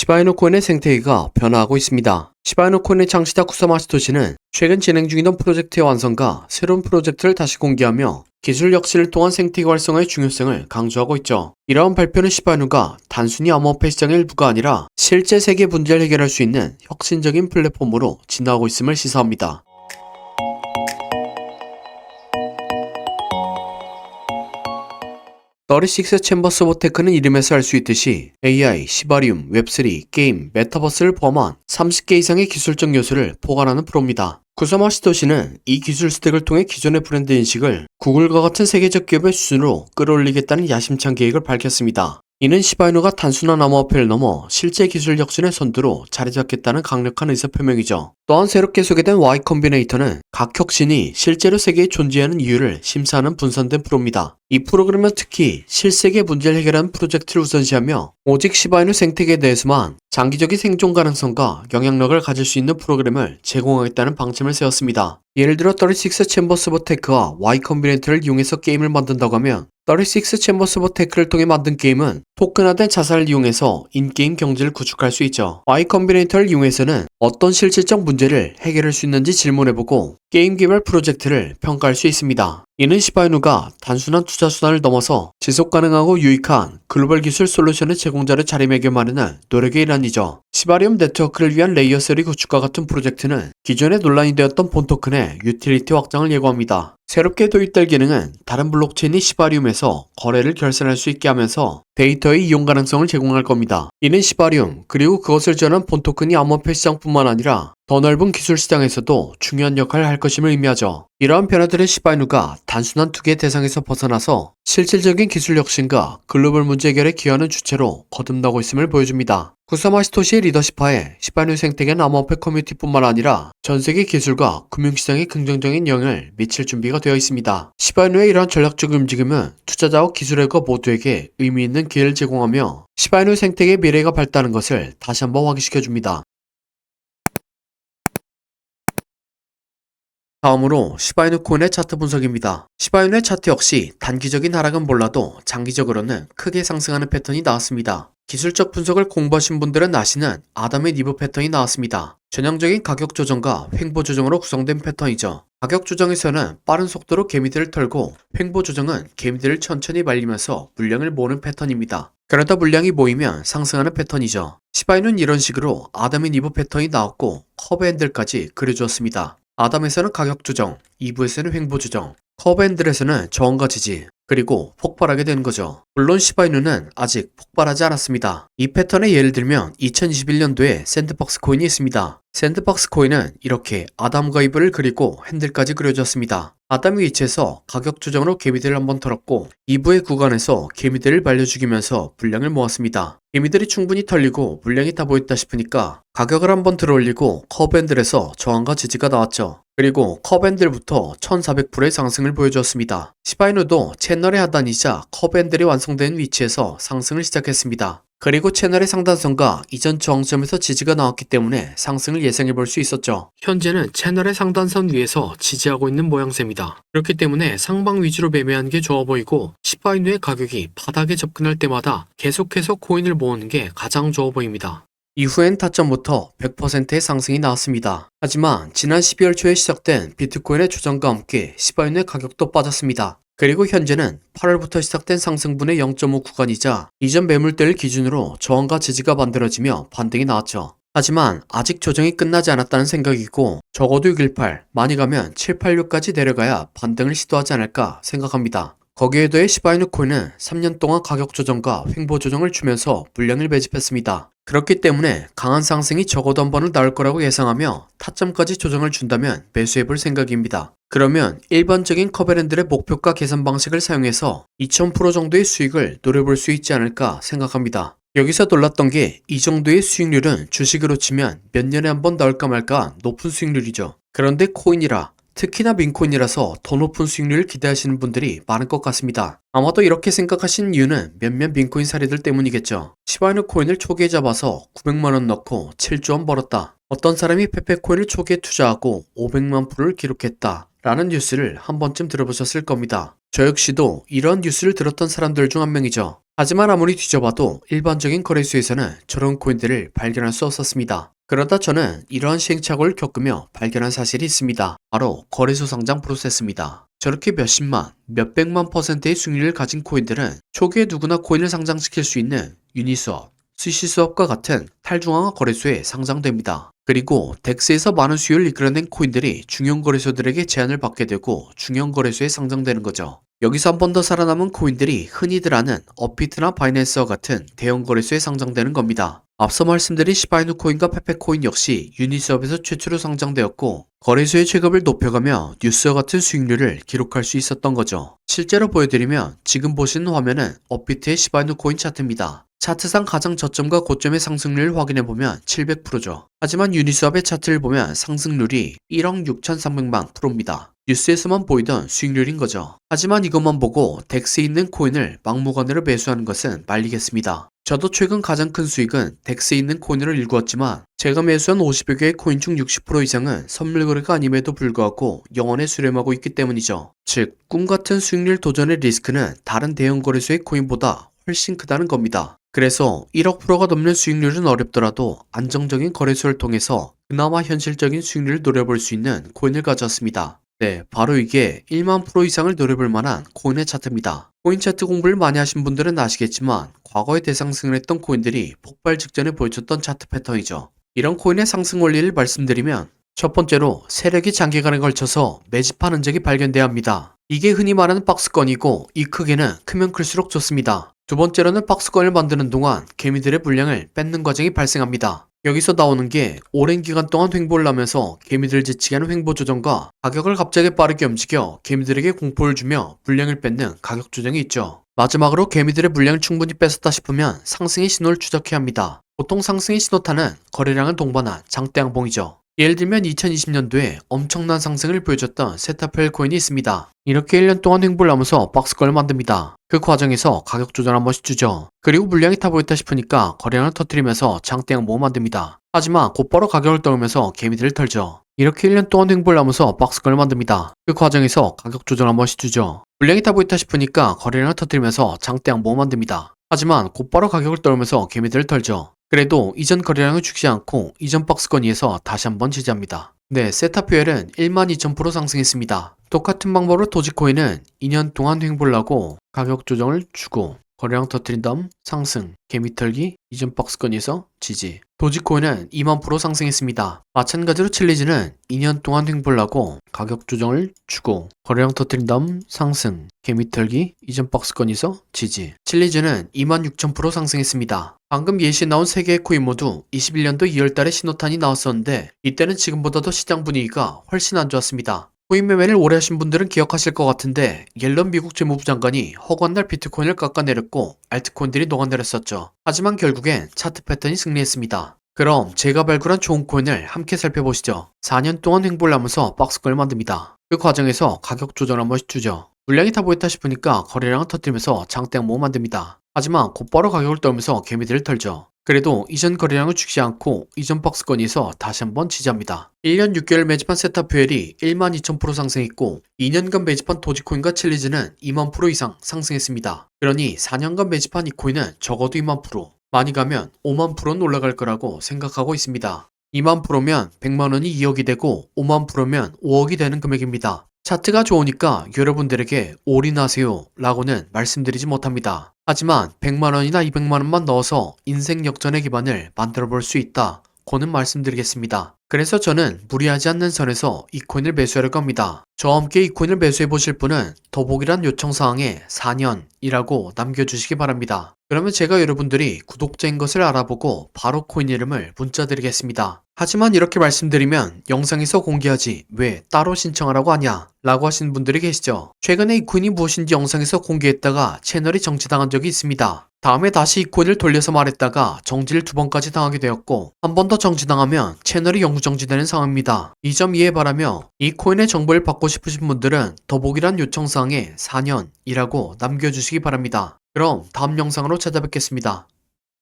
시바이누 코인의 생태계가 변화하고 있습니다. 시바이누 코인의 창시자 쿠사마 사토시는 최근 진행 중이던 프로젝트의 완성과 새로운 프로젝트를 다시 공개하며 기술 혁신을 통한 생태계 활성화의 중요성을 강조하고 있죠. 이러한 발표는 시바이누가 단순히 암호화폐 시장의 일부가 아니라 실제 세계 문제를 해결할 수 있는 혁신적인 플랫폼으로 진화하고 있음을 시사합니다. 더리식스 챔버스 오브 테크는 이름에서 알 수 있듯이 AI, 시바리움, 웹3, 게임, 메타버스를 포함한 30개 이상의 기술적 요소를 포괄하는 프로입니다. 쿠사마 사토시는 이 기술 스택을 통해 기존의 브랜드 인식을 구글과 같은 세계적 기업의 수준으로 끌어올리겠다는 야심찬 계획을 밝혔습니다. 이는 시바이누가 단순한 암호화폐를 넘어 실제 기술 혁신의 선두로 자리잡겠다는 강력한 의사표명이죠. 또한 새롭게 소개된 Y 컴비네이터는 각 혁신이 실제로 세계에 존재하는 이유를 심사하는 분산된 프로입니다. 이 프로그램은 특히 실세계 문제를 해결하는 프로젝트를 우선시하며 오직 시바이누 생태계에 대해서만 장기적인 생존 가능성과 영향력을 가질 수 있는 프로그램을 제공하겠다는 방침을 세웠습니다. 예를 들어 36 챔버스 오브 테크와 Y 컴비네이터를 이용해서 게임을 만든다고 하면 36 챔버스 오브 테크를 통해 만든 게임은 토큰화된 자산을 이용해서 인게임 경제를 구축할 수 있죠. Y 컴비네이터를 이용해서는 어떤 실질적 문제를 해결할 수 있는지 질문해보고 게임 개발 프로젝트를 평가할 수 있습니다. 이는 시바이누가 단순한 투자 수단을 넘어서 지속 가능하고 유익한 글로벌 기술 솔루션의 제공자를 자리매김하려는 노력의 일환이죠. 시바리움 네트워크를 위한 레이어 3 구축과 같은 프로젝트는 기존에 논란이 되었던 본 토큰의 유틸리티 확장을 예고합니다. 새롭게 도입될 기능은 다른 블록체인인 시바리움에서 거래를 결산할 수 있게 하면서 데이터의 이용 가능성을 제공할 겁니다. 이는 시바리움 그리고 그것을 지원한 본 토큰이 암호화폐 시장뿐만 아니라 더 넓은 기술 시장에서도 중요한 역할을 할 것임을 의미하죠. 이러한 변화들의 시바이누가 단순한 투기의 대상에서 벗어나서 실질적인 기술 혁신과 글로벌 문제 해결에 기여하는 주체로 거듭나고 있음을 보여줍니다. 쿠사마 사토시의 리더십하에 시바이누 생태계는 암호화폐 커뮤니티뿐만 아니라 전세계 기술과 금융시장에 긍정적인 영향을 미칠 준비가 되어 있습니다. 시바이누의 이러한 전략적 움직임은 투자자와 기술회가 모두에게 의미 있는 기회를 제공하며 시바이누 생태계의 미래가 밝다는 것을 다시 한번 확인시켜줍니다. 다음으로 시바이누 코인의 차트 분석입니다. 시바이누의 차트 역시 단기적인 하락은 몰라도 장기적으로는 크게 상승하는 패턴이 나왔습니다. 기술적 분석을 공부하신 분들은 아시는 아담의 니브 패턴이 나왔습니다. 전형적인 가격 조정과 횡보 조정으로 구성된 패턴이죠. 가격 조정에서는 빠른 속도로 개미들을 털고 횡보 조정은 개미들을 천천히 말리면서 물량을 모으는 패턴입니다. 그러다 물량이 모이면 상승하는 패턴이죠. 시바이누는 이런 식으로 아담의 니브 패턴이 나왔고 커브 핸들까지 그려주었습니다. 아담에서는 가격 조정, 2부에서는 횡보 조정, 커브 핸들에서는 저항과 지지, 그리고 폭발하게 되는 거죠. 물론 시바이누는 아직 폭발하지 않았습니다. 이 패턴의 예를 들면 2021년도에 샌드박스 코인이 있습니다. 샌드박스 코인은 이렇게 아담과 이브를 그리고 핸들까지 그려졌습니다. 아담의 위치에서 가격 조정으로 개미들을 한번 털었고 이브의 구간에서 개미들을 말려 죽이면서 물량을 모았습니다. 개미들이 충분히 털리고 물량이 다 모였다 싶으니까 가격을 한번 들어올리고 커브핸들에서 저항과 지지가 나왔죠. 그리고 커브핸들부터 1400%의 상승을 보여주었습니다. 시바이누도 채널의 하단이자 커브핸들이 완성된 위치에서 상승을 시작했습니다. 그리고 채널의 상단선과 이전 저항점에서 지지가 나왔기 때문에 상승을 예상해 볼 수 있었죠. 현재는 채널의 상단선 위에서 지지하고 있는 모양새입니다. 그렇기 때문에 상방 위주로 매매하는 게 좋아 보이고 시바이누의 가격이 바닥에 접근할 때마다 계속해서 코인을 모으는 게 가장 좋아 보입니다. 이후엔 타점부터 100%의 상승이 나왔습니다. 하지만 지난 12월 초에 시작된 비트코인의 조정과 함께 시바이누의 가격도 빠졌습니다. 그리고 현재는 8월부터 시작된 상승분의 0.5 구간이자 이전 매물대를 기준으로 저항과 지지가 만들어지며 반등이 나왔죠. 하지만 아직 조정이 끝나지 않았다는 생각이고 적어도 618, 많이 가면 786까지 내려가야 반등을 시도하지 않을까 생각합니다. 거기에 더해 시바이누 코인은 3년 동안 가격 조정과 횡보 조정을 주면서 물량을 매집했습니다. 그렇기 때문에 강한 상승이 적어도 한 번은 나올 거라고 예상하며 타점까지 조정을 준다면 매수해볼 생각입니다. 그러면 일반적인 커브핸들의 목표가 계산 방식을 사용해서 2000% 정도의 수익을 노려볼 수 있지 않을까 생각합니다. 여기서 놀랐던 게 이 정도의 수익률은 주식으로 치면 몇 년에 한 번 나올까 말까 높은 수익률이죠. 그런데 코인이라 특히나 민코인이라서 더 높은 수익률을 기대하시는 분들이 많을 것 같습니다. 아마도 이렇게 생각하시는 이유는 몇몇 민코인 사례들 때문이겠죠. 시바이누 코인을 초기에 잡아서 900만원 넣고 7조 원 벌었다. 어떤 사람이 페페코인을 초기에 투자하고 500만 프로를 기록했다. 라는 뉴스를 한 번쯤 들어보셨을 겁니다. 저 역시도 이런 뉴스를 들었던 사람들 중 한 명이죠. 하지만 아무리 뒤져봐도 일반적인 거래소에서는 저런 코인들을 발견할 수 없었습니다. 그러다 저는 이러한 시행착오를 겪으며 발견한 사실이 있습니다. 바로 거래소 상장 프로세스입니다. 저렇게 몇십만, 몇백만 %의 수익률을 가진 코인들은 초기에 누구나 코인을 상장시킬 수 있는 유니스왑, 스시스왑과 같은 탈중앙화 거래소에 상장됩니다. 그리고 덱스에서 많은 수요를 이끌어낸 코인들이 중형 거래소들에게 제한을 받게 되고 중형 거래소에 상장되는 거죠. 여기서 한 번 더 살아남은 코인들이 흔히들 아는 업비트나 바이낸스와 같은 대형 거래소에 상장되는 겁니다. 앞서 말씀드린 시바이누 코인과 페페코인 역시 유니스왑에서 최초로 상장되었고 거래소의 체급을 높여가며 뉴스와 같은 수익률을 기록할 수 있었던 거죠. 실제로 보여드리면 지금 보시는 화면은 업비트의 시바이누 코인 차트입니다. 차트상 가장 저점과 고점의 상승률을 확인해보면 700%죠. 하지만 유니스왑의 차트를 보면 상승률이 1억 6,300만 %입니다. 뉴스에서만 보이던 수익률인 거죠. 하지만 이것만 보고 덱스에 있는 코인을 막무가내로 매수하는 것은 말리겠습니다. 저도 최근 가장 큰 수익은 덱스에 있는 코인으로 일구었지만 제가 매수한 50여 개의 코인 중 60% 이상은 선물 거래가 아님에도 불구하고 영원에 수렴하고 있기 때문이죠. 즉, 꿈같은 수익률 도전의 리스크는 다른 대형 거래소의 코인보다 훨씬 크다는 겁니다. 그래서 1억 프로가 넘는 수익률은 어렵더라도 안정적인 거래소를 통해서 그나마 현실적인 수익률을 노려볼 수 있는 코인을 가져왔습니다. 네, 바로 이게 1만 프로 이상을 노려볼 만한 코인의 차트입니다. 코인 차트 공부를 많이 하신 분들은 아시겠지만 과거에 대상승을 했던 코인들이 폭발 직전에 보여줬던 차트 패턴이죠. 이런 코인의 상승 원리를 말씀드리면 첫 번째로 세력이 장기간에 걸쳐서 매집한 흔적이 발견돼야 합니다. 이게 흔히 말하는 박스권이고 이 크기는 크면 클수록 좋습니다. 두 번째로는 박스권을 만드는 동안 개미들의 물량을 뺏는 과정이 발생합니다. 여기서 나오는 게 오랜 기간 동안 횡보를 하면서 개미들을 지치게 하는 횡보 조정과 가격을 갑자기 빠르게 움직여 개미들에게 공포를 주며 물량을 뺏는 가격 조정이 있죠. 마지막으로 개미들의 물량을 충분히 뺏었다 싶으면 상승의 신호를 추적해야 합니다. 보통 상승의 신호탄은 거래량을 동반한 장대 양봉이죠. 예를 들면 2020년도에 엄청난 상승을 보여줬던 세타펠 코인이 있습니다. 이렇게 1년 동안 횡보를 하면서 박스권을 만듭니다. 그 과정에서 가격 조절 한 번씩 주죠. 그리고 물량이 타 보였다 싶으니까 거래량을 터뜨리면서 장대 양봉을 만듭니다. 하지만 곧바로 가격을 떨면서 개미들을 털죠. 이렇게 1년 동안 횡보를 하면서 박스권을 만듭니다. 그 과정에서 가격 조절 한 번씩 주죠. 물량이 타 보였다 싶으니까 거래량을 터뜨리면서 장대 양봉을 만듭니다. 하지만 곧바로 가격을 떨면서 개미들을 털죠. 그래도 이전 거래량을 죽지 않고 이전 박스권 위에서 다시 한번 지지합니다. 네, 세타퓨엘은 12,000% 상승했습니다. 똑같은 방법으로 도지코인은 2년 동안 횡보를 하고 가격 조정을 주고 거래량 터뜨린 다음 상승, 개미 털기, 이전 박스권에서 지지. 도지코인은 2만 % 상승했습니다. 마찬가지로 칠리즈는 2년 동안 횡보를 하고 가격 조정을 주고 거래량 터뜨린 다음 상승, 개미 털기, 이전 박스권에서 지지. 칠리즈는 26,000% 상승했습니다. 방금 예시에 나온 3개의 코인 모두 21년도 2월달에 신호탄이 나왔었는데 이때는 지금보다도 시장 분위기가 훨씬 안 좋았습니다. 코인 매매를 오래 하신 분들은 기억하실 것 같은데 옐런 미국 재무부 장관이 허구한 날 비트코인을 깎아내렸고 알트코인들이 녹아내렸었죠. 하지만 결국엔 차트 패턴이 승리했습니다. 그럼 제가 발굴한 좋은 코인을 함께 살펴보시죠. 4년 동안 횡보를 하면서 박스권을 만듭니다. 그 과정에서 가격 조절 한 번씩 주죠. 물량이 타 보였다 싶으니까 거래량을 터뜨리면서 장대 양봉을 만듭니다. 하지만 곧바로 가격을 떨면서 개미들을 털죠. 그래도 이전 거래량을 죽이지 않고 이전 박스권에서 다시 한번 지지합니다. 1년 6개월 매집한 세타퓨엘이 12,000% 상승했고 2년간 매집한 도지코인과 칠리즈는 2만 % 이상 상승했습니다. 그러니 4년간 매집한 이 코인은 적어도 2만 %, 많이 가면 5만 %는 올라갈 거라고 생각하고 있습니다. 2만 %면 100만 원이 2억이 되고 5만 %면 5억이 되는 금액입니다. 차트가 좋으니까 여러분들에게 올인하세요 라고는 말씀드리지 못합니다. 하지만 100만 원이나 200만 원만 넣어서 인생 역전의 기반을 만들어 볼 수 있다 고는 말씀드리겠습니다. 그래서 저는 무리하지 않는 선에서 이 코인을 매수하려고 합니다. 저와 함께 이 코인을 매수해 보실 분은 더보기란 요청사항에 4년이라고 남겨주시기 바랍니다. 그러면 제가 여러분들이 구독자인 것을 알아보고 바로 코인 이름을 문자 드리겠습니다. 하지만 이렇게 말씀드리면 영상에서 공개하지 왜 따로 신청하라고 하냐 라고 하시는 분들이 계시죠. 최근에 이 코인이 무엇인지 영상에서 공개했다가 채널이 정지당한 적이 있습니다. 다음에 다시 이 코인을 돌려서 말했다가 정지를 2번까지 당하게 되었고 한 번 더 정지당하면 채널이 영구 정지되는 상황입니다. 이 점 이해 바라며 이 코인의 정보를 받고 싶으신 분들은 더보기란 요청사항에 4년이라고 남겨주시기 바랍니다. 그럼 다음 영상으로 찾아뵙겠습니다.